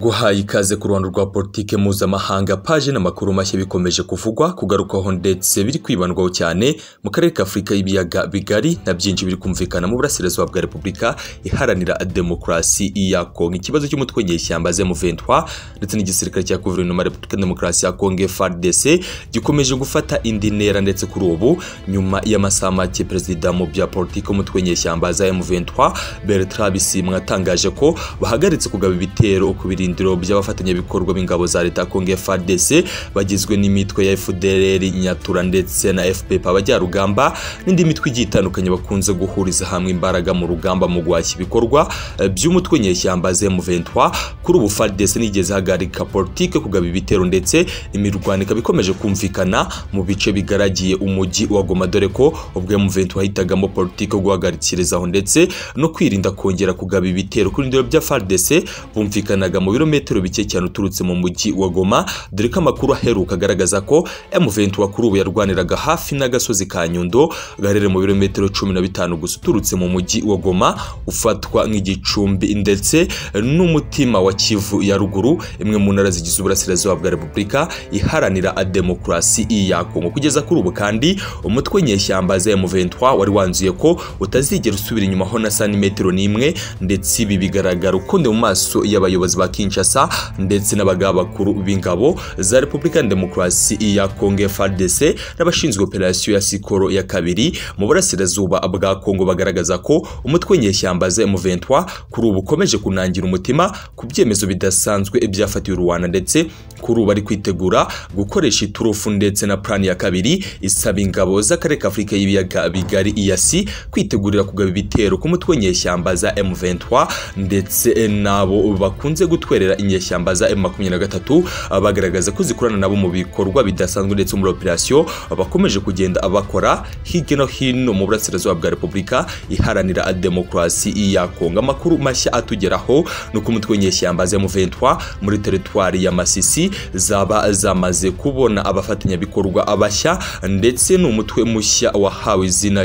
guhaye ikaze ku ruhando rwa politike mpuzamahanga paje n'amakuru mashya bikomeje kuvugwa kugarukaho ndetse biri kwibandwaho cyane mu karere ka Afurika y'ibiyaga bigari na byinshi biri kumvikana mu burasirazuba bwa Repubulika iharanira demokarasi ya Kongo. Ikibazo cy'umutwe nyeshyamba M23 ndetse n'igisirikare cya guverinoma ya Repubulika Demokarasi ya Kongo FARDC gikomeje gufata indi ntera ndetse kuri ubu nyuma y'amasaha make perezida mu bya politike umutwe nyeshyamba za M23 Bertrand Bisimwa atangaje ko bahagaritse kugaba ibitero ku birindiro by'abafatanyabikorwa b'ingabo za leta Kongo FARDC bagizwe n'imitwe ya FDLR Nyatura ndetse na FPP abajyarugamba n'indi mitwe igiye itandukanye bakunze guhuriza hamwe imbaraga mu rugamba mu gwashya ibikorwa by'umutwe nyeshyamba M23. Kuri ubu FARDC nigeze hagarika politike kugaba ibitero ndetse imirwaniko bikomeje kumvikana mu bice bigaragiye umujyi wa Goma, dore ko ubwo M23 hitagamo politike guhagarikirizaho ndetse no kwirinda kongera kugaba ibitero kuri ndero bya FARDC bumvikanaga mu birometero bike cyane uturutse mu mujyi wa Goma, dore ko amakuru aheruka agaragaza ko M23 kuri ubu yarwaniraga hafi n'agasozi ka Nyundo garere mu birometero 15 gusa uturutse mu mujyi wa Goma ufatwa nk'igicumbi ndetse n'umutima wa Kivu ya ruguru, imwe mu ntara zigize uburasirazuba bwa Repubulika iharanira demokarasi ya Kongo. Kugeza kuri ubu kandi umutwe nyeshyamba za M23 wari wanzuye ko utazigera usubira inyuma ho na santimetero n'imwe, ndetse ibi bigaragara ukonde mu maso y'abayobozi ba Kinshasa ndetse n'abagaba bakuru b'ingabo za Repubulika Demokarasi ya Kongo FARDC n'abashinzwe operation ya Sikoro ya kabiri mu burasirazuba bwa Kongo bagaragaza ko umutwe nyeshyamba za M23 kuri ubu ukomeje kunangira umutima ku byemezo bidasanzwe byafatiwe Rwanda, ndetse kuri ubu ari kwitegura gukoresha iturufu ndetse na plan ya kabiri isaba ingabo z'akarere ka Afurika y'ibiyaga bigari EAC kwitegurira kugaba ibitero ku mutwe nyeshyamba za M23 ndetse nabo bakunze gutwerera inyeshyamba za M23 bagaragaza ko zikorana nabo mu bikorwa bidasanzwe ndetse muri operation bakomeje kugenda abakora hirya no hino mu burasirazuba bwa Repubulika iharanira demokarasi ya Kongo. Amakuru mashya atugeraho nuko umutwe nyeshyamba za M23 muri teritwari ya Masisi zaba zamaze kubona abafatanyabikorwa abashya ndetse n'umutwe mushya wahawe izina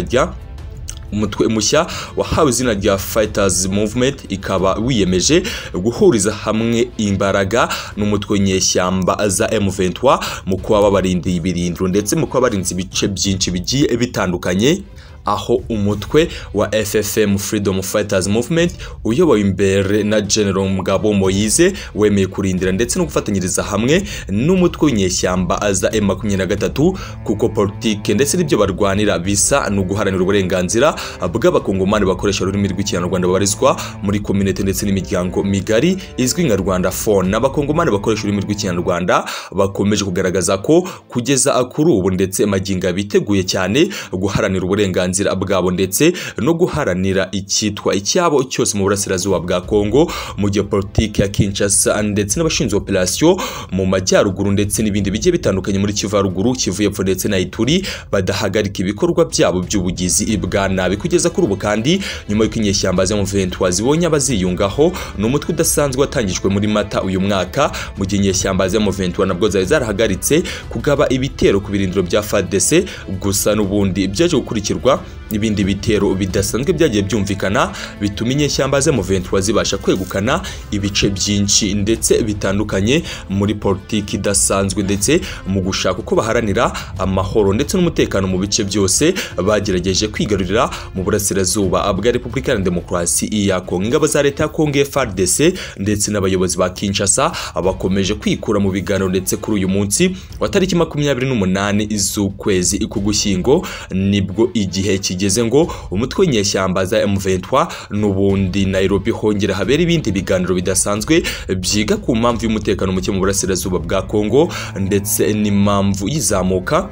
rya Fighters Movement, ikaba wiyemeje guhuriza hamwe imbaraga n'umutwe nyeshyamba za M23 mu kuba babarindiye ibirindiro ndetse mu kuba barinze ibice byinshi bigiye bitandukanye, aho umutwe wa FFM Freedom Fighters Movement uyoboye imbere na General Mugabo Moise wemeye kurindira ndetse no gufatanyiriza hamwe n'umutwe w'inyeshyamba za M23 kuko politike ndetse n'ibyo barwanira bisa no guharanira uburenganzira bw'abakongomani bakoresha ururimi rw'ikinyarwanda babarizwa muri community ndetse n'imiryango migari izwi nka Rwanda Phone. N'abakongomani bakoresha ururimi rw'ikinyarwanda bakomeje kugaragaza ko kugeza kuri ubu ndetse maginga biteguye cyane guharanira uburenganzira bwabo ndetse no guharanira icyitwa icyabo cyose mu burasirazuba bwa Kongo, mu gihe politike ya Kinshasa ndetse n'abashinzwe operation mu majyaruguru ndetse n'ibindi bigiye bitandukanye muri Kivu ruguru, Kivu y'epfo ndetse na Ituri badahagarika ibikorwa byabo by'ubugizi bwa nabi. Kugeza kuri ubu kandi nyuma y'uko inyeshyamba za M23 zibonye abaziyungaho n'umutwe udasanzwe watangijwe muri Mata uyu mwaka, mu gihe inyeshyamba za M23 nabwo zari zarahagaritse kugaba ibitero ku birindiro bya FARDC, gusa n'ubundi byaje gukurikirwa ibindi bitero bidasanzwe byagiye byumvikana bituma inyeshyamba za M23 zibasha kwegukana ibice byinshi ndetse bitandukanye muri politiki idasanzwe ndetse mu gushaka uko baharanira amahoro ndetse n'umutekano mu bice byose bagerageje kwigarurira mu burasirazuba bwa Repubulika ya Demokarasi ya Kongo. Ingabo za leta ya Kongo FARDC ndetse n'abayobozi ba Kinshasa bakomeje kwikura mu biganiro ndetse kuri uyu munsi wa tariki 28 z'ukwezi k'Ugushyingo nibwo igihe kigeze ngo umutwe nyeshyamba za M23 n'ubundi Nairobi hongera habera ibindi biganiro bidasanzwe byiga ku mpamvu y'umutekano muke mu burasirazuba bwa Kongo ndetse n'impamvu yizamuka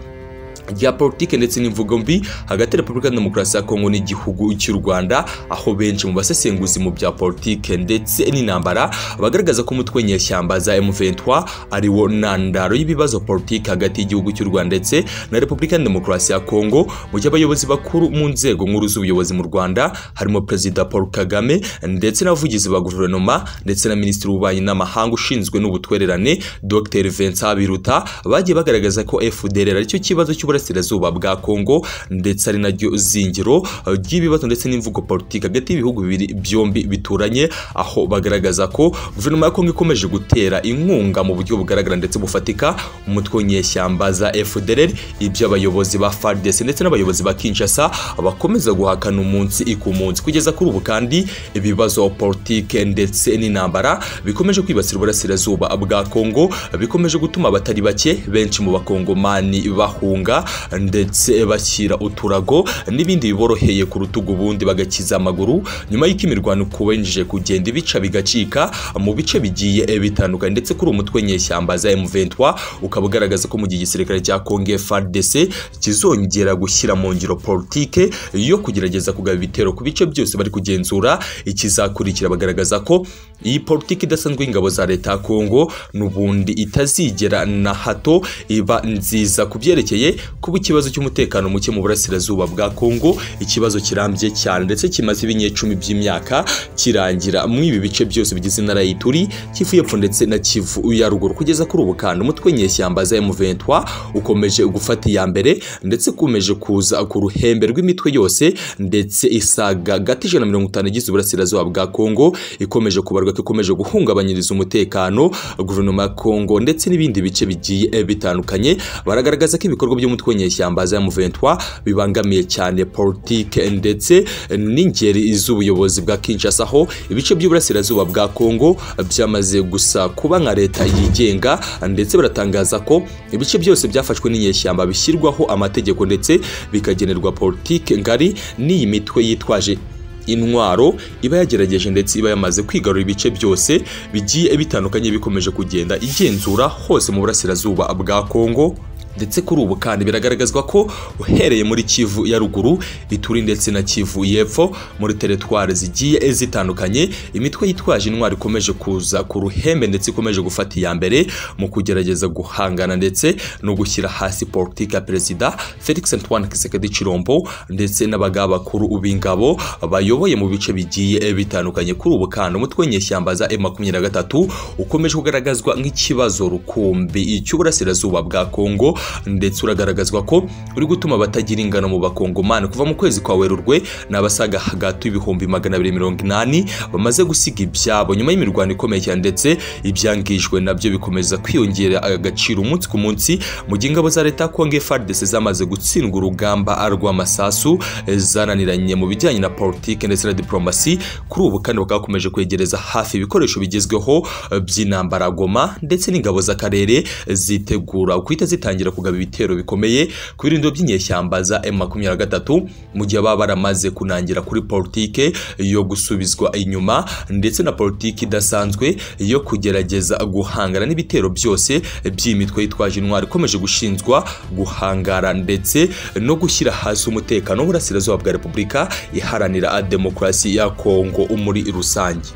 ya politike ndetse n'imvugo mbi hagati ya Repubulika Demokarasi ya Kongo n'igihugu cy'u Rwanda, aho benshi mu basesenguzi mu bya politike ndetse n'intambara bagaragaza ko umutwe nyeshyamba za M23 ari wo ntandaro y'ibibazo politike hagati y'igihugu cy'u Rwanda ndetse na Repubulika Demokarasi ya Kongo, mu gihe abayobozi bakuru mu nzego nkuru z'ubuyobozi mu Rwanda harimo Perezida Paul Kagame ndetse n'abavugizi ba guverinoma ndetse na Minisitiri w'Ububanyi n'Amahanga ushinzwe n'ubutwererane Dr Vincent Biruta bagiye bagaragaza ko FDLR aricyo kibazo y'uburasirazuba bwa Kongo ndetse ari naryo zingiro ry'ibibazo ndetse n'imvugo politiki hagati y'ibihugu bibiri byombi bituranye, aho bagaragaza ko guverinoma ya Kongo ikomeje gutera inkunga mu buryo bugaragara ndetse bufatika umutwe w'inyeshyamba za FDLR, ibyo abayobozi ba FARDC ndetse n'abayobozi ba Kinshasa bakomeza guhakana umunsi ku munsi. Kugeza kuri ubu kandi ibibazo politiki ndetse n'intambara bikomeje kwibasira uburasirazuba bwa Kongo, bikomeje gutuma abatari bake benshi mu bakongomani bahunga ndetse bashyira uturago n'ibindi biboroheye ku rutugu ubundi bagakiza amaguru, nyuma y'iko imirwano kubenje kugenda ibica bigacika mu bice bigiye bitandukanye. Ndetse kuri umutwe nyeshyamba za M23 ukaba ugaragaza ko mu gihe igisirikare cya Kongo FARDC kizongera gushyira mu ngiro politike yo kugerageza kugaba ibitero ku bice byose bari kugenzura. Ikizakurikira bagaragaza ko iyi politiki idasanzwe y'ingabo za leta ya Kongo n'ubundi itazigera na hato iba nziza ku byerekeye kuba ikibazo cy'umutekano muke mu burasirazuba bwa Kongo, ikibazo kirambye cyane ndetse kimaze ibinyecumi by'imyaka kirangira mu ibi bice byose bigize intara y'Ituri, Kivu y'Epfo ndetse na Kivu ya Ruguru. Kugeza kuri ubu kandi umutwe nyeshyamba za M23 ukomeje gufata iya mbere ndetse kumeje kuza ku ruhembe rw'imitwe yose ndetse isaga gati 150 igize uburasirazuba bwa Kongo, ikomeje kubarwa ko ikomeje guhungabanyiriza umutekano guverinoma ya Kongo ndetse n'ibindi bice bigiye bitandukanye. Baragaragaza ko ibikorwa by'umutwe nyeshyamba za M23 bibangamiye cyane politike ndetse n'ingeri z'ubuyobozi bwa Kinshasa, aho ibice by'uburasirazuba bwa Kongo byamaze gusa kuba nka leta yigenga, ndetse baratangaza ko ibice byose byafashwe n'inyeshyamba bishyirwaho amategeko ndetse bikagenerwa politike ngari n'iyi mitwe yitwaje intwaro iba yagerageje ndetse iba yamaze kwigarura ibice byose bigiye bitandukanye, bikomeje kugenda igenzura hose mu burasirazuba bwa Kongo. Ndetse kuri ubu kandi biragaragazwa ko uhereye muri Kivu ya Ruguru, Ituri ndetse na Kivu y'Epfo muri teritwari zigiye zitandukanye, imitwe yitwaje intwari ikomeje kuza ku ruhembe ndetse ikomeje gufata iya mbere mu kugerageza guhangana ndetse no gushyira hasi politiki ya Perezida Felix Antoine Tshisekedi Tshilombo ndetse n'abagaba bakuru b'ingabo bayoboye mu bice bigiye bitandukanye. Kuri ubu kandi umutwe nyeshyamba za M23 ukomeje kugaragazwa nk'ikibazo rukumbi cy'uburasirazuba bwa Kongo, ndetse uragaragazwa ko uri gutuma batagira ingano mu bakongomani. Kuva mu kwezi kwa Werurwe n'abasaga hagati y'ibihumbi 280 bamaze gusiga ibyabo nyuma y'imirwano ikomeye cyane, ndetse ibyangijwe nabyo bikomeza kwiyongera agaciro umunsi ku munsi, mu gihe ingabo za leta Kongo FARDC zamaze gutsindwa urugamba rw'amasasu zananiranye mu bijyanye na politike ndetse na diplomasi. Kuri ubu kandi bakakomeje kwegereza hafi ibikoresho bigezweho by'intambara Goma, ndetse n'ingabo z'akarere zitegura kwita zitangira kugaba ibitero bikomeye ku birindiro by'inyeshyamba za M23, mu gihe baba baramaze kunangira kuri politike yo gusubizwa inyuma ndetse na politiki idasanzwe yo kugerageza guhangana n'ibitero byose by'imitwe yitwaje intwari ikomeje gushinzwa guhangara ndetse no gushyira hasi umutekano w'uburasirazuba bwa Repubulika Iharanira Demokarasi ya Kongo muri rusange.